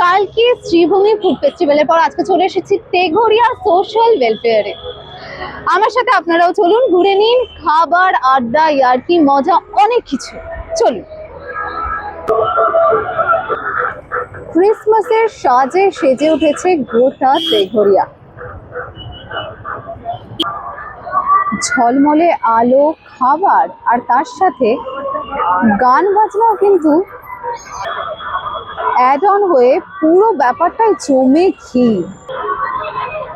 কালকে শ্রীভূমি ফুড ফেস্টিভ্যালের পর আজকে চলে এসেছি তেঘরিয়া সোশ্যাল ওয়েলফেয়ারে। আমার সাথে আপনারাও চলুন, ঘুরে নিন। খাবার, আড্ডা, ইয়ার্কি, মজা, অনেক কিছু। চলুন। ক্রিসমাসের সাজে সেজে উঠেছে গোটা তেঘরিয়া। ঝলমলে আলো, খাবার আর তার সাথে গান বাজনাও কিন্তু অ্যাড অন হয়ে পুরো ব্যাপারটাই জমে ক্ষীর।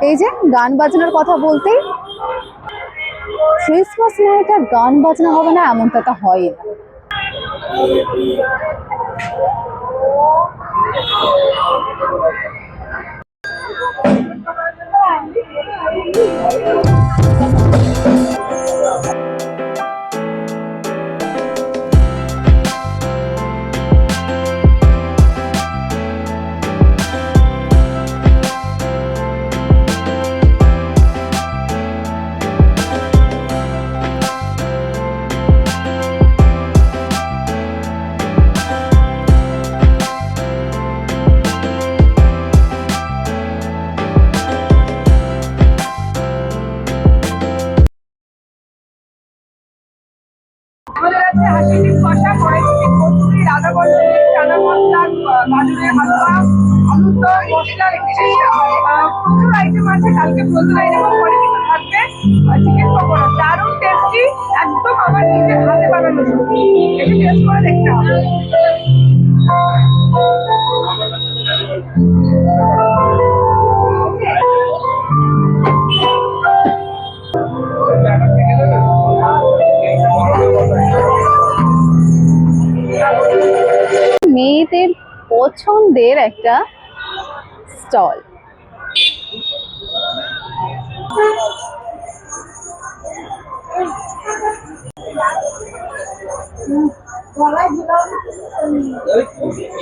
এই যে গান বাজনার কথা বলতেই, ক্রিসমাস নিয়ে গান বাজনা হবে না এমনটা তো হয় না। আমাদের আছে হাসিটির কষা, কড়াইশুঁটির কচুরি, রাধা বন্ধনের চানা মশলা, গাজরের হালুয়া, আলুর দম, মশলার প্রচুর আইটেম আছে। কালকে প্রচুর আইটেম পরে কিন্তু থাকবে চিকেন পকোড়া, দারুণ টেস্টি, একদম আমার নিজের হাতে বানানো সবজি। একটু টেস্ট করে দেখতে হবে। মেয়েদের পছন্দের একটা স্টল।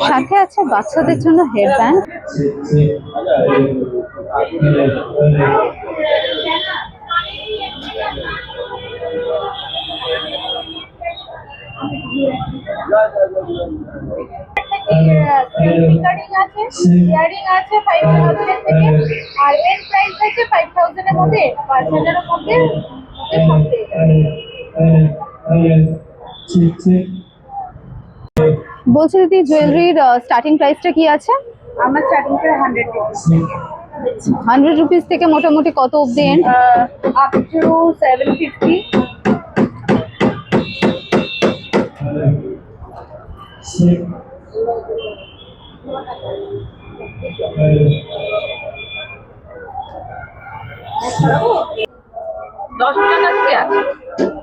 সাথে আছে বাচ্চাদের জন্য হেয়ারব্যান্ড। রিকার্ডিং আছে, ইয়ারিং আছে 5000 থেকে, আর এর প্রাইস আছে 5000 এর মধ্যে, 5000 এর মধ্যে সব পেয়ে যাবেন। বলছি দিদি, জুয়েলারির স্টার্টিং প্রাইসটা কি আছে? আমার স্টার্টিং প্রাইস 100 রুপিস থেকে। 100 রুপিস থেকে মোটামুটি কত অবধি end? Up to 750।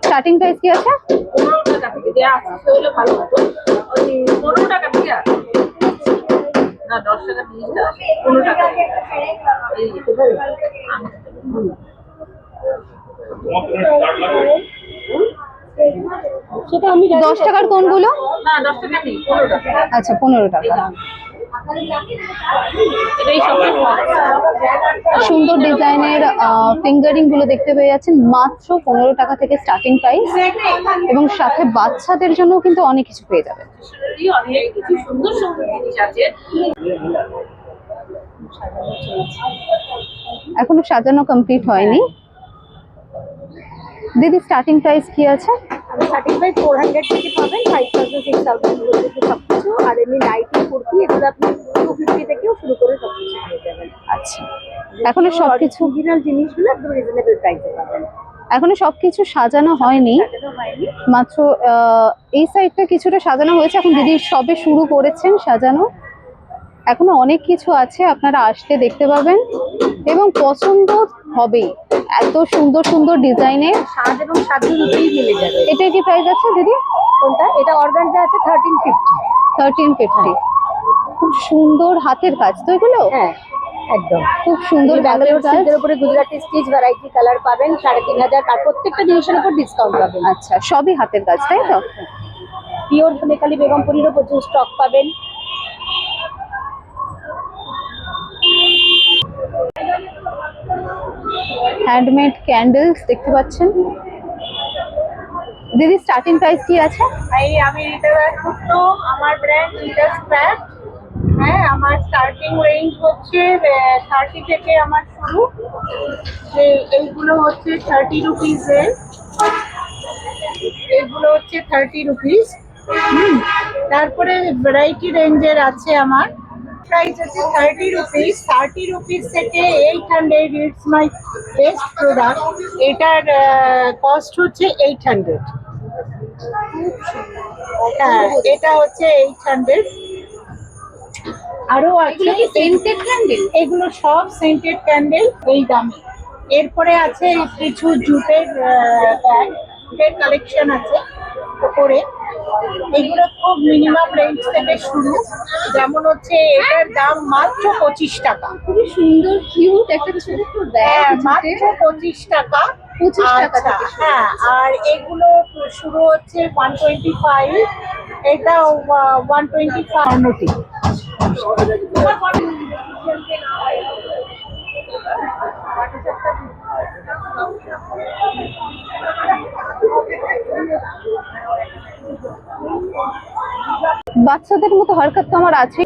Starting price কি আছে? 15 টাকা থেকে দেয়া আছে, হলে ভালো হতো। ওই 15 টাকা থেকে আছে না, 10 টাকা 20 টাকা 15 টাকা। এই সেটা আমি 10 টাকার কোনগুলো? না 10 টাকা নেই, 15 টাকা। আচ্ছা 15 টাকা। সুন্দর ডিজাইনের ফিঙ্গারিং গুলো দেখতে পেয়ে যাচ্ছেন, মাত্র 15 টাকা থেকে স্টার্টিং প্রাইস, এবং সাথে বাচ্চাদের জন্য কিন্তু অনেক কিছু পেয়ে যাবেন। অনেক কিছু সুন্দর সুন্দর জিনিস আছে। এখনো সাজানো কমপ্লিট হয়নি। দিদি স্টার্টিং প্রাইস কি আছে? স্টার্টিং প্রাইস 400 থেকে পাবেন, 5000 6000 পর্যন্ত সবকিছু। আর এমনি নাইটি কুর্তি এগুলো আপনি 250 থেকেও শুরু করে সবকিছু পেয়ে যাবেন। আচ্ছা, এখনো সবকিছু অরিজিনাল জিনিসগুলো একদম রিজনেবল প্রাইসে পাবেন। এখনো সবকিছু সাজানো হয়নি, মাত্র এই সাইডটা কিছুটা সাজানো হয়েছে। এখন দিদি সবে শুরু করেছেন সাজানো, এখনো অনেক কিছু আছে, আপনারা আসলে দেখতে পাবেন এবং পছন্দ হবেই। এত সুন্দর সুন্দর ডিজাইনের সাজ এবং সাজের উপরেই মিলে যাবে। এটা কি প্রাইস আছে দিদি? কোনটা? এটা অর্গানজা আছে 1350। 1350। খুব সুন্দর হাতের কাজ তো এগুলো। হ্যাঁ একদম খুব সুন্দর ব্যাঙ্গালোর সিল্কের উপরে গুজরাটি স্টিচ ভ্যারাইটি কালার পাবেন 3500। আর প্রত্যেকটা জিনিসের উপর ডিসকাউন্ট পাবেন। আচ্ছা, সবই হাতের কাজ তাই তো? পিওর সোনেকালি বেগমপুরিরও প্রচুর স্টক পাবেন। হ্যান্ডমেড ক্যান্ডেলস দেখতে পাচ্ছেন। দিদি স্টার্টিং প্রাইস কি আছে? আমি এটা ছোট্ট আমার ব্র্যান্ড রিটাস ক্রাফট, হ্যাঁ, আমার স্টার্টিং রেঞ্জ হচ্ছে 30 থেকে আমার শুরু। এইগুলো হচ্ছে 30 রুপিজের, এগুলো হচ্ছে 30 রুপিস। তারপরে ভ্যারাইটি রেঞ্জের আছে আমার, প্রাইস হচ্ছে 30 রুপিস। 30 রুপিস থেকে 800, ইটস মাই বেস্ট প্রোডাক্ট। এটার কস্ট হচ্ছে 800। হ্যাঁ, এটা হচ্ছে 800। আরো আছে সেন্টেড ক্যান্ডেল। এগুলো সব সেন্টেড ক্যান্ডেল এই দামে। এরপরে আছে কিছু জুটের ব্যাগ, জুটের কালেকশন আছে ওপরে। এগুলো খুব মিনিমাম রেঞ্জ থেকে শুরু, যেমন হচ্ছে এটার দাম মাত্র 25 টাকা। খুবই সুন্দর কিউট একটা ছোট্ট ব্যাগ, হ্যাঁ, মাত্র 25 টাকা। 25 টাকা আচ্ছা, থেকে শুরু। হ্যাঁ, আর এগুলো শুরু হচ্ছে 125, এটা 125 অন্যটি। বাচ্চাদের মতো হরকত তো আমার আছে।